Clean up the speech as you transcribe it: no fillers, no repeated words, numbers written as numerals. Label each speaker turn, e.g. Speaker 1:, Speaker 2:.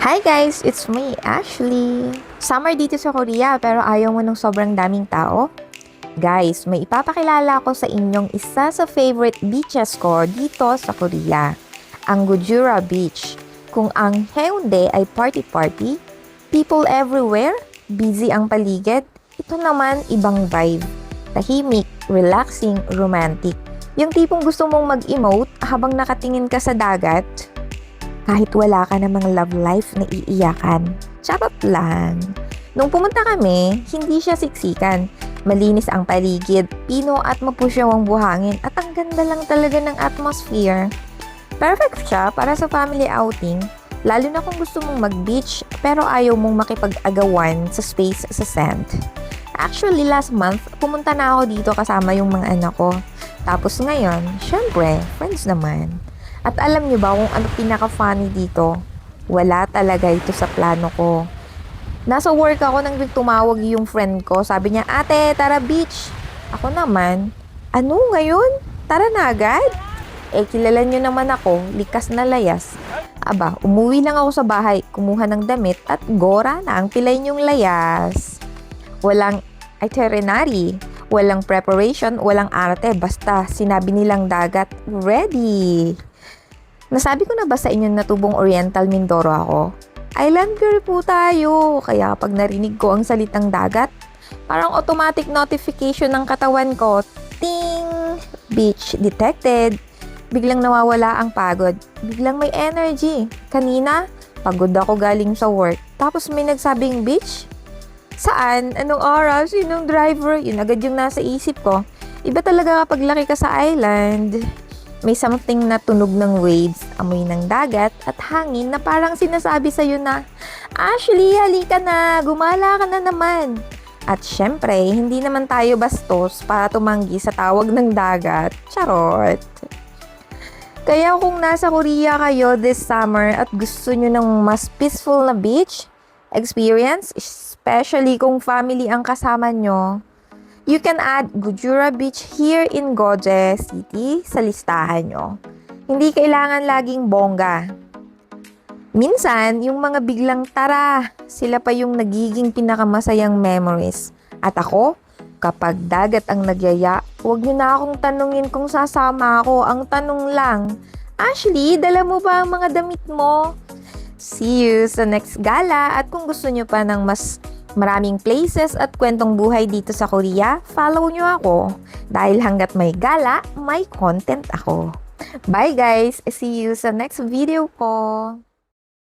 Speaker 1: Hi guys! It's me, Ashley. Summer dito sa Korea pero ayaw mo ng sobrang daming tao? Guys, may ipapakilala ko sa inyong isa sa favorite beaches ko dito sa Korea. Ang Gujura Beach. Kung ang Haeundae ay party-party, people everywhere, busy ang paligid, ito naman ibang vibe. Tahimik, relaxing, romantic. Yung tipong gusto mong mag-emote habang nakatingin ka sa dagat, kahit wala ka namang love life na iiyakan. Charot lang. Nung pumunta kami, hindi siya siksikan. Malinis ang paligid, pino at mapusyaw ang buhangin at ang ganda lang talaga ng atmosphere. Perfect siya para sa family outing, lalo na kung gusto mong mag-beach pero ayaw mong makipag-agawan sa space sa sand. Actually, last month, pumunta na ako dito kasama yung mga anak ko. Tapos ngayon, syempre, friends naman. At alam niyo ba kung ano pinaka-funny dito? Wala talaga ito sa plano ko. Nasa work ako nang tumawag yung friend ko. Sabi niya, ate, tara beach. Ako naman, ano ngayon? Tara na agad? Kilala niyo naman ako, likas na layas. Aba, umuwi lang ako sa bahay, kumuha ng damit at gora na ang pilay niyong layas. Walang itinerary, walang preparation, walang arte. Basta sinabi nilang dagat, ready. Nasabi ko na ba sa inyo na tubong Oriental Mindoro ako? Island girl po tayo, kaya kapag narinig ko ang salitang dagat, parang automatic notification ng katawan ko, ting! Beach detected. Biglang nawawala ang pagod, biglang may energy. Kanina, pagod ako galing sa work, tapos may nagsabing beach? Saan? Anong oras? Sinong driver? Yun agad yung nasa isip ko. Iba talaga kapag laki ka sa island. May something na tunog ng waves, amoy ng dagat, at hangin na parang sinasabi sa'yo na, Ashley, halika na, gumala ka na naman. At syempre, hindi naman tayo bastos para tumanggi sa tawag ng dagat. Charot! Kaya kung nasa Korea kayo this summer at gusto nyo ng mas peaceful na beach experience, especially kung family ang kasama nyo, you can add Gujura Beach here in Goje City sa listahan nyo. Hindi kailangan laging bongga. Minsan, yung mga biglang tara, sila pa yung nagiging pinakamasayang memories. At ako, kapag dagat ang nagyaya, huwag nyo na akong tanungin kung sasama ako. Ang tanong lang, Ashley, dala mo ba ang mga damit mo? See you sa next gala at kung gusto nyo pa ng mas maraming places at kwentong buhay dito sa Korea, follow nyo ako. Dahil hanggat may gala, may content ako. Bye guys! See you sa next video ko!